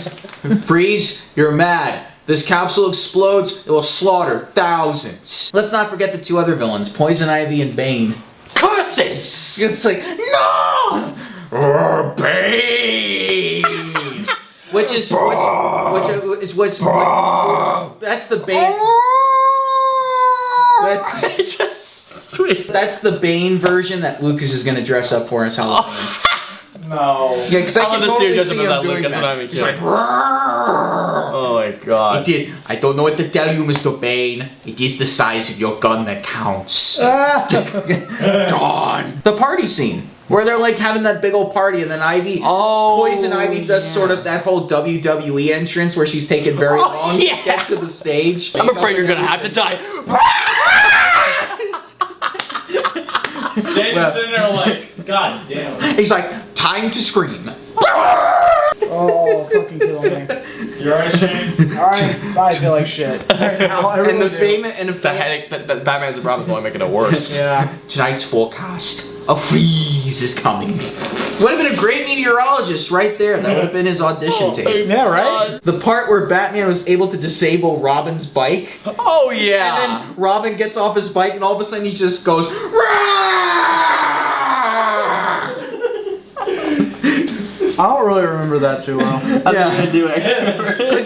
[SPEAKER 4] Freeze, you're mad. This capsule explodes, it will slaughter thousands. Let's not forget the 2 other villains, Poison Ivy and Bane.
[SPEAKER 1] Curses!
[SPEAKER 4] It's like, no! Bane! Which that's the Bane.
[SPEAKER 1] It's just sweet.
[SPEAKER 4] That's the Bane version that Lucas is gonna dress up for his Halloween.
[SPEAKER 3] No.
[SPEAKER 4] Yeah, because I
[SPEAKER 1] I
[SPEAKER 4] can
[SPEAKER 1] love to see
[SPEAKER 4] totally
[SPEAKER 1] you
[SPEAKER 4] see
[SPEAKER 1] doing
[SPEAKER 4] him
[SPEAKER 1] that,
[SPEAKER 4] doing
[SPEAKER 1] Lucas, when I'm a
[SPEAKER 4] that. He's
[SPEAKER 1] kid.
[SPEAKER 4] like, "Roar."
[SPEAKER 1] Oh my god.
[SPEAKER 4] I did. I don't know what to tell you, Mr. Bane. It is the size of your gun that counts. Gone. The party scene. Where they're like having that big old party and then Poison Ivy does sort of that whole WWE entrance where she's taking very long to get to the stage.
[SPEAKER 1] I'm afraid you're gonna have to die.
[SPEAKER 3] James sitting there like, God damn.
[SPEAKER 4] He's like, time to scream.
[SPEAKER 2] Oh, fucking kill me.
[SPEAKER 3] You alright, Shane?
[SPEAKER 2] I feel like shit right now. I really
[SPEAKER 4] And the
[SPEAKER 2] do.
[SPEAKER 4] famous
[SPEAKER 1] The headache, the Batman's and Robin's only making it worse.
[SPEAKER 2] Yeah.
[SPEAKER 4] tonight's forecast. A freeze is coming. Would have been a great meteorologist right there. That would have been his audition tape.
[SPEAKER 2] Yeah, right?
[SPEAKER 4] The part where Batman was able to disable Robin's bike,
[SPEAKER 1] Oh yeah.
[SPEAKER 4] and then Robin gets off his bike, and all of a sudden he just goes,
[SPEAKER 2] I don't really remember that too well.
[SPEAKER 4] yeah,
[SPEAKER 1] do actually.
[SPEAKER 4] because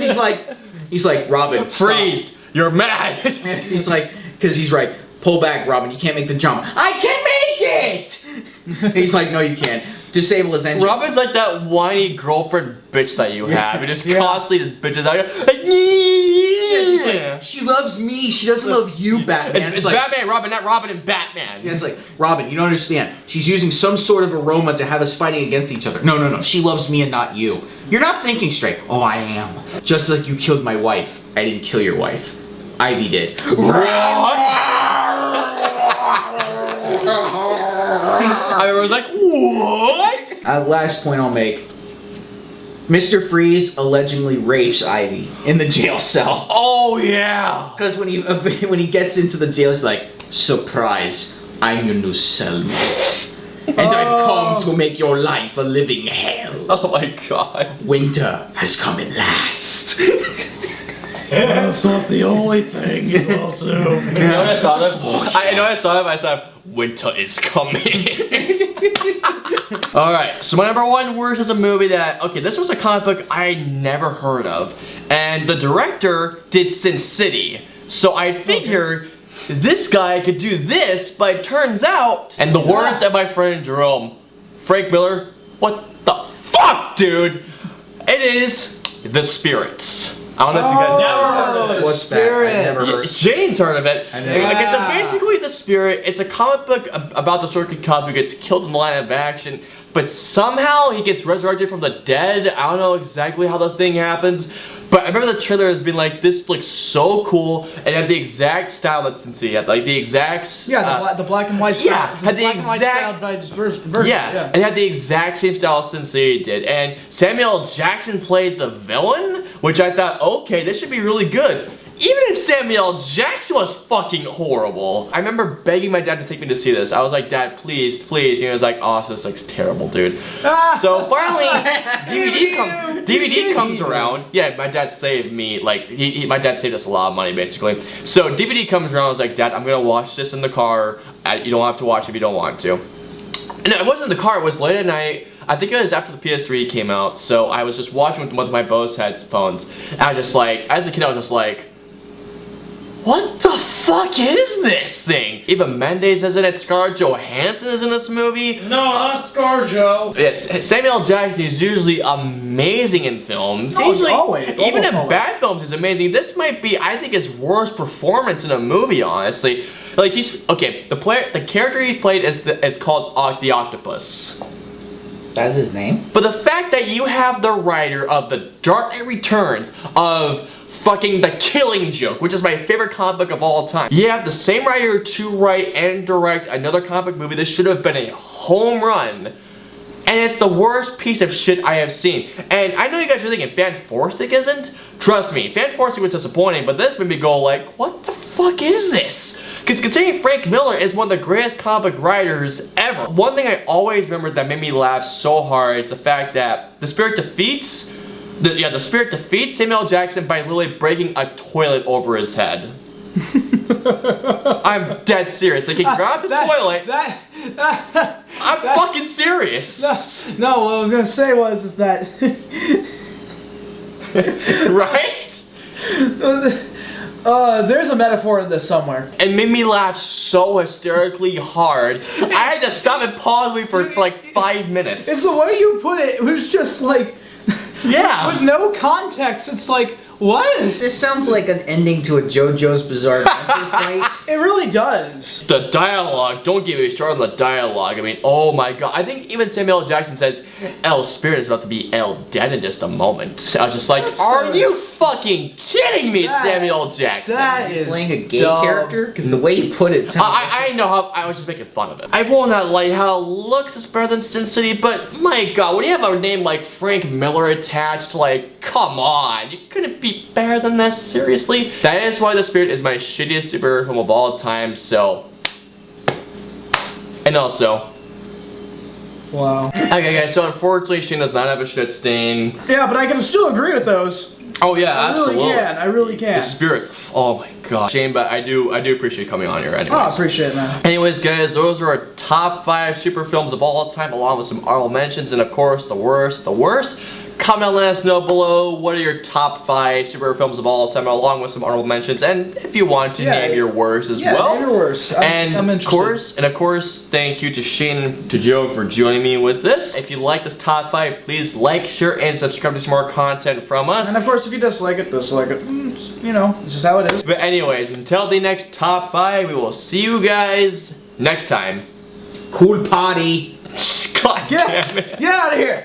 [SPEAKER 4] he's like, Robin, stop."
[SPEAKER 1] Freeze! You're mad!
[SPEAKER 4] He's like, because he's right. Pull back, Robin. You can't make the jump. I can make it. He's like, no, you can't. Disable his engine.
[SPEAKER 1] Robin's like that whiny girlfriend bitch that you have. He just constantly just bitches out. Like,
[SPEAKER 4] Yeah, she's like, she loves me. She doesn't love you, Batman.
[SPEAKER 1] it's
[SPEAKER 4] like,
[SPEAKER 1] Batman, Robin, not Robin and Batman.
[SPEAKER 4] Yeah, it's like, Robin, you don't understand. She's using some sort of aroma to have us fighting against each other. No, no, no. She loves me and not you. You're not thinking straight. Oh, I am. Just like you killed my wife. I didn't kill your wife. Ivy did.
[SPEAKER 1] I was like, what?
[SPEAKER 4] Last point I'll make. Mr. Freeze allegedly rapes Ivy in the jail cell.
[SPEAKER 1] Oh yeah.
[SPEAKER 4] Because when he gets into the jail, he's like, surprise, I'm your new cellmate. And I've come to make your life a living hell.
[SPEAKER 1] Oh my god.
[SPEAKER 4] Winter has come at last.
[SPEAKER 2] That's not the only thing as well too.
[SPEAKER 1] You know what I thought of? I know I thought of myself. Winter is coming. Alright, so my number one worst is a movie that, okay, this was a comic book I never heard of. And the director did Sin City. So I figured this guy could do this, but it turns out, and the words of my friend Jerome, Frank Miller, what the fuck, dude? It is The Spirit. I don't know if you guys
[SPEAKER 3] never heard of it.
[SPEAKER 4] What's that? I never heard.
[SPEAKER 1] Jane's heard of it.
[SPEAKER 4] I never.
[SPEAKER 1] Okay, so basically The Spirit, it's a comic book about the circuit cop who gets killed in the line of action, but somehow he gets resurrected from the dead. I don't know exactly how the thing happens, but I remember the trailer has been like, this looks so cool, and it had the exact style that Sin City had, like the exact...
[SPEAKER 2] the black and white style.
[SPEAKER 1] Yeah, had the exact...
[SPEAKER 2] version.
[SPEAKER 1] Yeah, and it had the exact same style Sin City did, and Samuel L. Jackson played the villain, which I thought, okay, this should be really good. Even in Samuel L. Jackson was fucking horrible. I remember begging my dad to take me to see this. I was like, Dad, please, please. And he was like, oh, this looks terrible, dude. So finally, DVD comes around. Yeah, my dad saved me. Like, my dad saved us a lot of money, basically. So DVD comes around. I was like, Dad, I'm gonna watch this in the car. You don't have to watch it if you don't want to. And it wasn't in the car. It was late at night. I think it was after the PS3 came out. So I was just watching with my Bose headphones. And I was just like, as a kid, I was just like, what the fuck is this thing? Eva Mendes is in it, Scarlett Johansson is in this movie.
[SPEAKER 3] No, not ScarJo.
[SPEAKER 1] Yes, Samuel L. Jackson is usually amazing in films.
[SPEAKER 2] Oh, always,
[SPEAKER 1] even in
[SPEAKER 2] always.
[SPEAKER 1] bad films, he's amazing. This might be, I think, his worst performance in a movie, honestly. Like, he's, okay, the character he's played is called the Octopus.
[SPEAKER 4] That's his name?
[SPEAKER 1] But the fact that you have the writer of The Dark Knight Returns, of fucking The Killing Joke, which is my favorite comic book of all time. You have the same writer to write and direct another comic book movie. This should have been a home run. And it's the worst piece of shit I have seen. And I know you guys are thinking Fan4stick isn't. Trust me, Fan4stick was disappointing, but this made me go like, what the fuck is this? Because considering Frank Miller is one of the greatest comic book writers ever. One thing I always remember that made me laugh so hard is the fact that The Spirit defeats The Spirit defeats Samuel L. Jackson by literally breaking a toilet over his head. I'm dead serious. Like, he grabbed the toilet. I'm fucking serious.
[SPEAKER 2] No, what I was gonna say is that
[SPEAKER 1] right?
[SPEAKER 2] There's a metaphor in this somewhere.
[SPEAKER 1] It made me laugh so hysterically hard. I had to stop and pause me for like 5 minutes.
[SPEAKER 2] It's the way you put it. It was just like,
[SPEAKER 1] yeah,
[SPEAKER 2] with no context. It's like, what?
[SPEAKER 4] This sounds like an ending to a JoJo's Bizarre Adventure fight.
[SPEAKER 2] It really does.
[SPEAKER 1] the dialogue, don't get me started on the dialogue. I mean, oh my god. I think even Samuel L. Jackson says, L Spirit is about to be L dead in just a moment. I was just like, are you fucking kidding me, Samuel L. Jackson?
[SPEAKER 2] That is
[SPEAKER 4] Playing a gay
[SPEAKER 2] dumb.
[SPEAKER 4] character? Because the way you put it sounds
[SPEAKER 1] I know how, I was just making fun of it. I will not lie, how it looks is better than Sin City, but my god, when you have a name like Frank Miller attached, like, come on, you couldn't be better than this, seriously? That is why The Spirit is my shittiest superhero film of all time, so. And also.
[SPEAKER 2] Wow.
[SPEAKER 1] Okay guys, so unfortunately Shane does not have a shit stain.
[SPEAKER 2] Yeah, but I can still agree with those.
[SPEAKER 1] Oh yeah, absolutely.
[SPEAKER 2] I really can.
[SPEAKER 1] The Spirit's, oh my god. Shane, but I do appreciate you coming on here anyways.
[SPEAKER 2] Oh, I appreciate it, man.
[SPEAKER 1] Anyways, guys, those are our top 5 super films of all time, along with some honorable mentions, and of course, the worst. Comment and let us know below what are your top 5 superhero films of all time, along with some honorable mentions, and if you want to name your worst as well.
[SPEAKER 2] Name your worst. I'm interested.
[SPEAKER 1] Of course, thank you to Shane and to Joe for joining me with this. If you like this top 5, please like, share, and subscribe to some more content from us.
[SPEAKER 2] And of course, if you dislike it, dislike it. You know, it's just how it is.
[SPEAKER 1] But anyways, until the next top 5, we will see you guys next time.
[SPEAKER 4] cool party.
[SPEAKER 1] God damn it.
[SPEAKER 2] Get out of here.